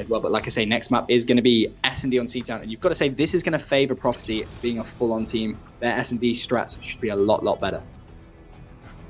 well, but like I say, next map is going to be S&D on C-Town, and you've got to say this is going to favour Prophecy being a full-on team. Their S&D strats should be a lot better.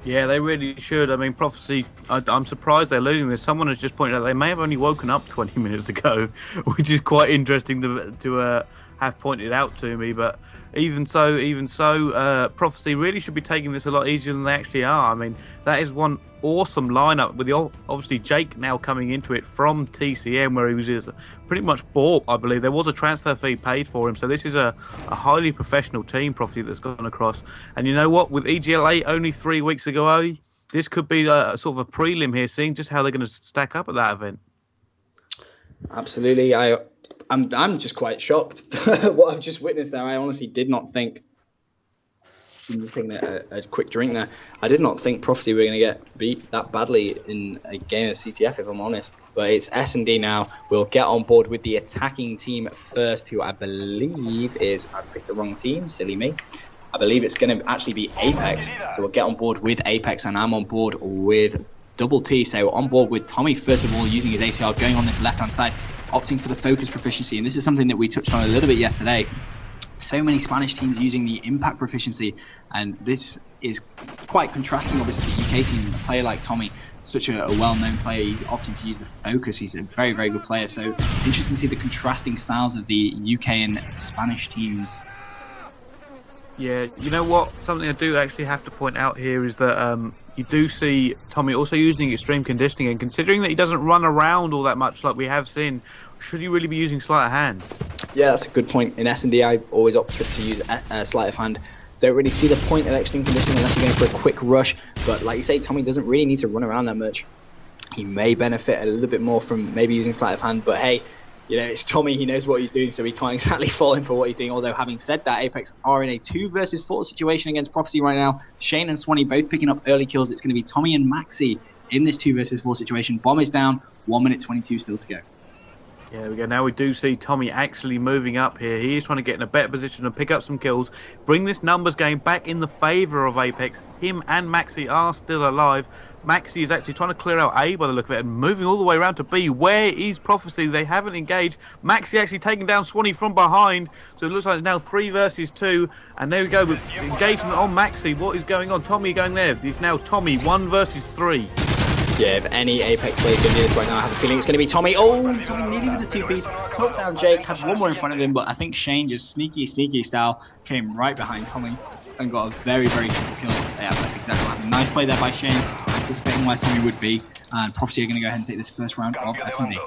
Yeah, they really should. I mean, Prophecy, I'm surprised they're losing this. Someone has just pointed out they may have only woken up 20 minutes ago, which is quite interesting to have pointed out to me. But even so, Prophecy really should be taking this a lot easier than they actually are. I mean, that is one awesome lineup with obviously Jake now coming into it from TCM, where he was pretty much bought, I believe. There was a transfer fee paid for him, so this is a highly professional team, Prophecy, that's gone across. And you know what? With EGLA only 3 weeks ago, this could be a sort of a prelim here, seeing just how they're going to stack up at that event. Absolutely. I'm just quite shocked what I've just witnessed there. I honestly did not think. I'm just taking a quick drink there. I did not think Prophecy were going to get beat that badly in a game of CTF, if I'm honest. But it's S&D now. We'll get on board with the attacking team first, who I believe is... I picked the wrong team, silly me. I believe it's going to actually be Apex. So we'll get on board with Apex, and I'm on board with Double T. So on board with Tommy, first of all, using his ACR, going on this left-hand side, opting for the focus proficiency. And this is something that we touched on a little bit yesterday. So many Spanish teams using the impact proficiency, and this is quite contrasting. Obviously, the UK team, a player like Tommy, such a well-known player, he's opting to use the focus. He's a very good player. So interesting to see the contrasting styles of the UK and Spanish teams. Yeah, you know what? Something I do actually have to point out here is that you do see Tommy also using extreme conditioning, and considering that he doesn't run around all that much like we have seen, should he really be using sleight of hand? Yeah, that's a good point. In S&D, I always opted to use sleight of hand. Don't really see the point of extreme conditioning unless you're going for a quick rush. But like you say, Tommy doesn't really need to run around that much. He may benefit a little bit more from maybe using sleight of hand. But hey, you know, it's Tommy. He knows what he's doing, so he can't exactly fault him for what he's doing. Although, having said that, Apex are in a 2 versus 4 situation against Prophecy right now. Shane and Swanee both picking up early kills. It's going to be Tommy and Maxi in this 2 versus 4 situation. Bomb is down. 1 minute 22 still to go. Yeah, there we go. Now we do see Tommy actually moving up here. He is trying to get in a better position and pick up some kills, bring this numbers game back in the favour of Apex. Him and Maxi are still alive. Maxi is actually trying to clear out A by the look of it and moving all the way around to B. Where is Prophecy? They haven't engaged. Maxi actually taking down Swanee from behind. So it looks like it's now 3 versus 2. And there we go with engagement on Maxi. What is going on? Tommy going there. It's now Tommy 1 versus 3. Yeah, if any Apex player is going to do this right now, I have a feeling it's going to be Tommy. Oh, Tommy nearly with the 2-piece. Took down Jake, had one more in front of him, but I think Shane, just sneaky style, came right behind Tommy and got a very simple kill. Yeah, that's exactly what happened. Nice play there by Shane, anticipating where Tommy would be. And Prophecy are going to go ahead and take this first round of S&D.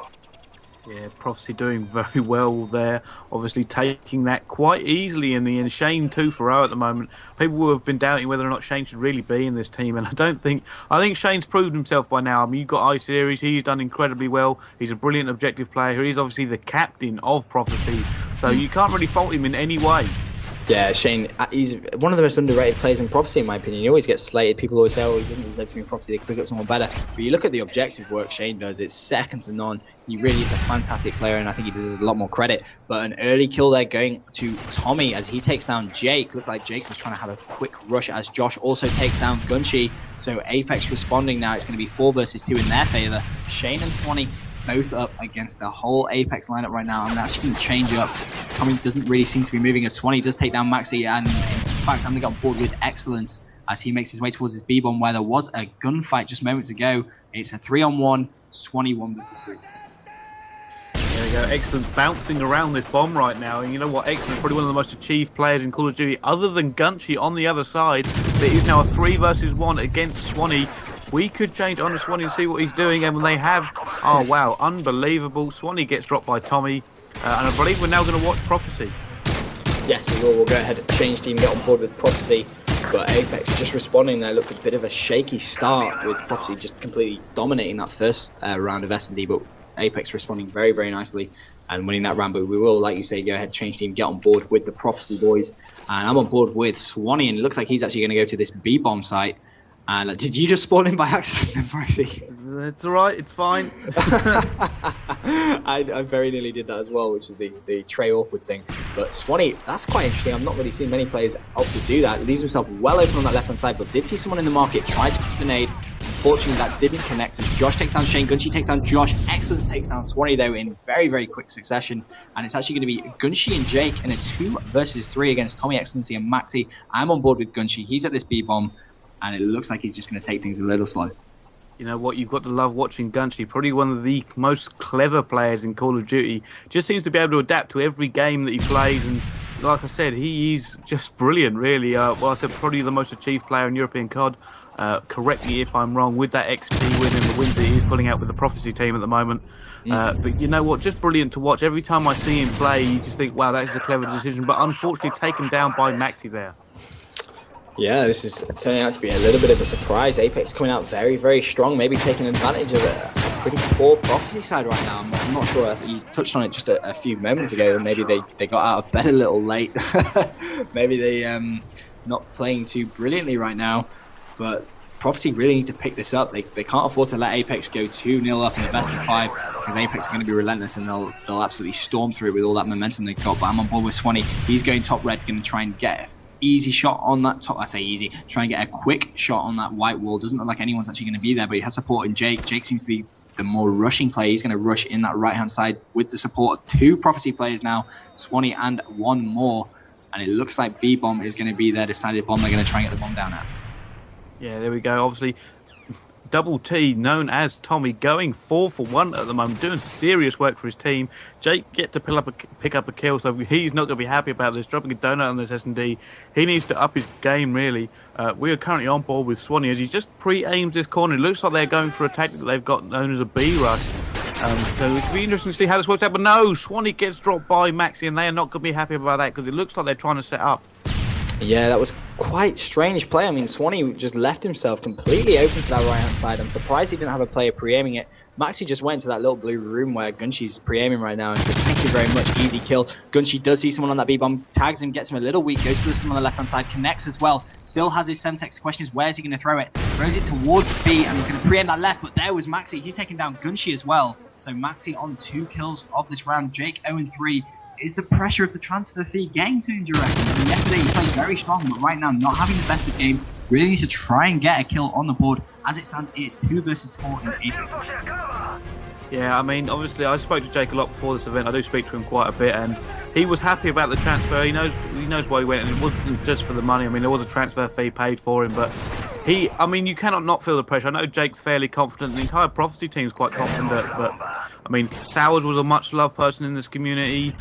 Yeah, Prophecy doing very well there. Obviously taking that quite easily in the end. Shane 2 for 0 at the moment. People have been doubting whether or not Shane should really be in this team, and I think Shane's proved himself by now. I mean, you've got I-Series, he's done incredibly well. He's a brilliant objective player. He's obviously the captain of Prophecy, so you can't really fault him in any way. Yeah, Shane, he's one of the most underrated players in Prophecy, in my opinion. He always gets slated. People always say, oh, he doesn't deserve to be in Prophecy, they could pick up someone better. But you look at the objective work Shane does, it's second to none. He really is a fantastic player, and I think he deserves a lot more credit. But an early kill there going to Tommy as he takes down Jake. Looked like Jake was trying to have a quick rush as Josh also takes down Gunchi. So Apex responding now. It's going to be 4 versus 2 in their favour. Shane and Swanee both up against the whole Apex lineup right now, and that's going to change up. Tommy doesn't really seem to be moving as Swanee does take down Maxi, and in fact I'm going to get on board with Excellence as he makes his way towards his B-bomb where there was a gunfight just moments ago. It's a 3-on-1, Swanee 1 versus 3. There we go, Excellence bouncing around this bomb right now, and you know what, Excellence probably one of the most achieved players in Call of Duty other than Gunchi on the other side. It is now a 3 versus 1 against Swanee. We could change on to Swanee and see what he's doing, and when they have, oh wow, unbelievable. Swanee gets dropped by Tommy, and I believe we're now going to watch Prophecy. Yes, we will. We'll go ahead and change team, get on board with Prophecy, but Apex just responding there. Looked a bit of a shaky start with Prophecy just completely dominating that first round of S&D, but Apex responding very nicely and winning that round. But we will, like you say, go ahead, change team, get on board with the Prophecy boys, and I'm on board with Swanee, and it looks like he's actually going to go to this B-bomb site. And did you just spawn in by accident, Pricey? It's alright, it's fine. I very nearly did that as well, which is the Trey awkward thing. But Swanee, that's quite interesting. I've not really seen many players opt to do that. Leaves himself well open on that left-hand side, but did see someone in the market, tried to put the nade, Unfortunately, that didn't connect as Josh takes down Shane, Gunshi takes down Josh, Excellence takes down Swanee though in very, very quick succession, and it's actually going to be Gunshi and Jake in a 2 versus 3 against Tommy, Excellency and Maxi. I'm on board with Gunshi, he's at this B-bomb, and it looks like he's just going to take things a little slow. You know what, you've got to love watching Gunshi, probably one of the most clever players in Call of Duty. Just seems to be able to adapt to every game that he plays, and like I said, he's just brilliant, really. Well, I said probably the most achieved player in European COD. Correct me if I'm wrong, with that XP win and the wins that he's pulling out with the Prophecy team at the moment. But you know what, just brilliant to watch. Every time I see him play, you just think, wow, that is a clever decision. But unfortunately, taken down by Maxi there. Yeah, this is turning out to be a little bit of a surprise. Apex coming out very, very strong, maybe taking advantage of a pretty poor Prophecy side right now. I'm not sure. I think you touched on it just a few moments ago. Maybe they got out of bed a little late. Maybe they not playing too brilliantly right now. But Prophecy really need to pick this up. They can't afford to let Apex go 2-0 up in the best of 5, because Apex are going to be relentless and they'll absolutely storm through it with all that momentum they've got. But I'm on board with Swanee. He's going top red, going to try and get easy shot on that top. I say easy. Try and get a quick shot on that white wall. Doesn't look like anyone's actually going to be there, but he has support in Jake. Jake seems to be the more rushing player. He's going to rush in that right hand side with the support of 2 Prophecy players now, Swanee and 1 more. And it looks like B bomb is going to be their decided bomb. They're going to try and get the bomb down at. Yeah, there we go. Obviously, Double T, known as Tommy, going 4 for 1 at the moment, doing serious work for his team. Jake get to pick up a kill, so he's not going to be happy about this, dropping a donut on this S&D. He needs to up his game, really. We are currently on board with Swanee as he just pre-aims this corner. It looks like they're going for a tactic that they've got known as a B rush. So it's be interesting to see how this works out. But no, Swanee gets dropped by Maxi, and they are not going to be happy about that because it looks like they're trying to set up. Yeah, that was quite strange play. I mean, Swanee just left himself completely open to that right-hand side. I'm surprised he didn't have a player pre-aiming it. Maxi just went to that little blue room where Gunshi's pre-aiming right now and said, thank you very much, easy kill. Gunshi does see someone on that B-bomb, tags him, gets him a little weak, goes for the stun on the left-hand side, connects as well. Still has his Semtex. The question is, where is he going to throw it? Throws it towards B, and he's going to pre-aim that left, but there was Maxi. He's taken down Gunshi as well. So Maxi on 2 kills of this round. Jake 0-3. Is the pressure of the transfer fee getting to him, do you reckon? I mean, yesterday he played very strong, but right now not having the best of games. Really needs to try and get a kill on the board. As it stands, it's 2 versus 4 in Apex. Yeah, I mean, obviously I spoke to Jake a lot before this event. I do speak to him quite a bit, and he was happy about the transfer. He knows why he went, and it wasn't just for the money. I mean, there was a transfer fee paid for him, but I mean, you cannot not feel the pressure. I know Jake's fairly confident. The entire Prophecy team's quite confident, but I mean, Sowers was a much-loved person in this community.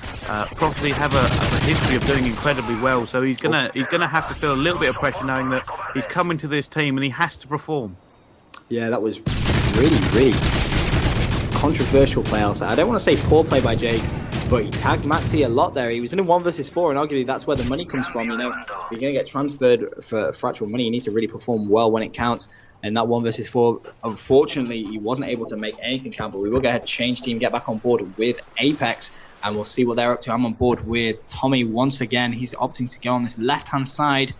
Prophecy have a history of doing incredibly well, so he's gonna have to feel a little bit of pressure knowing that he's coming to this team and he has to perform. Yeah, that was really controversial play. I don't want to say poor play by Jake, but he tagged Maxi a lot there. He was in a 1 versus 4, and arguably that's where the money comes from. You know, if you're going to get transferred for actual money, you need to really perform well when it counts. And that 1 versus 4, unfortunately, he wasn't able to make anything count. But we will go ahead, change team, get back on board with Apex, and we'll see what they're up to. I'm on board with Tommy once again. He's opting to go on this left-hand side.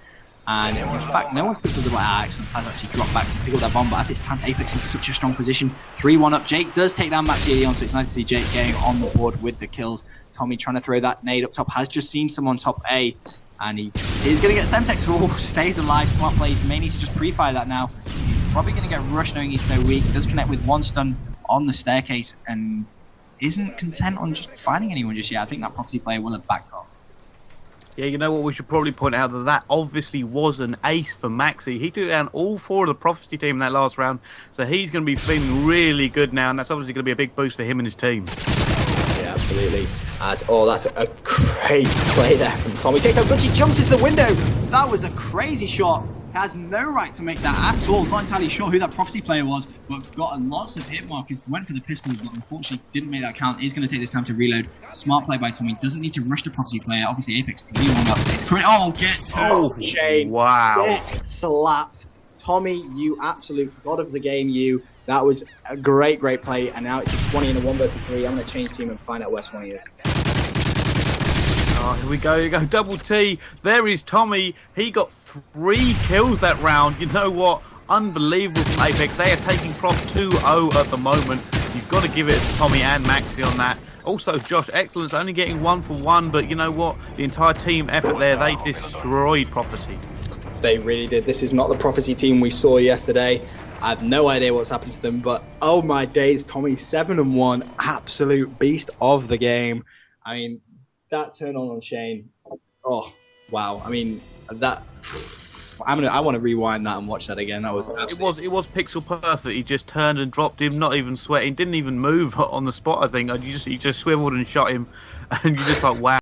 And in fact, no one's picked up the bomb. Excellent, has actually dropped back to pick up that bomb, but as it stands, Apex in such a strong position. 3-1 up. Jake does take down Maxi early on, so it's nice to see Jake getting on the board with the kills. Tommy trying to throw that nade up top, has just seen someone top A, and he is going to get Semtex. Oh, stays alive. Smart plays. May need to just pre-fire that now. He's probably going to get rushed knowing he's so weak. Does connect with 1 stun on the staircase, and isn't content on just finding anyone just yet. I think that Prophecy player will have backed off. Yeah, you know what, we should probably point out that obviously was an ace for Maxi. He took down all 4 of the Prophecy team in that last round, so he's going to be feeling really good now, and that's obviously going to be a big boost for him and his team. Yeah, absolutely. That's a great play there from Tommy. Takes that, but she jumps into the window. That was a crazy shot. Has no right to make that at all. Not entirely sure who that Prophecy player was, but got lots of hit markers. Went for the pistols, but unfortunately didn't make that count. He's going to take this time to reload. Smart play by Tommy. Doesn't need to rush the Prophecy player. Obviously Apex to lead one up. It's correct. Oh, get Shane. Wow. Get slapped. Tommy, you absolute god of the game, you. That was a great play. And now it's a Swanee in a 1 versus 3. I'm going to change team and find out where Swanee is. Oh, here we go, Double T. There is Tommy. He got 3 kills that round. You know what? Unbelievable from Apex. They are taking Prof 2-0 at the moment. You've got to give it to Tommy and Maxi on that. Also, Josh Excellence only getting 1 for 1, but you know what? The entire team effort there, they destroyed Prophecy. They really did. This is not the Prophecy team we saw yesterday. I have no idea what's happened to them, but oh my days, Tommy, 7-1, absolute beast of the game. I mean, that turn on Shane, oh wow. I mean, that I want to rewind that and watch that again. That was it was pixel perfect. He just turned and dropped him, not even sweating, didn't even move on the spot. I think he just swiveled and shot him, and you're just like, wow.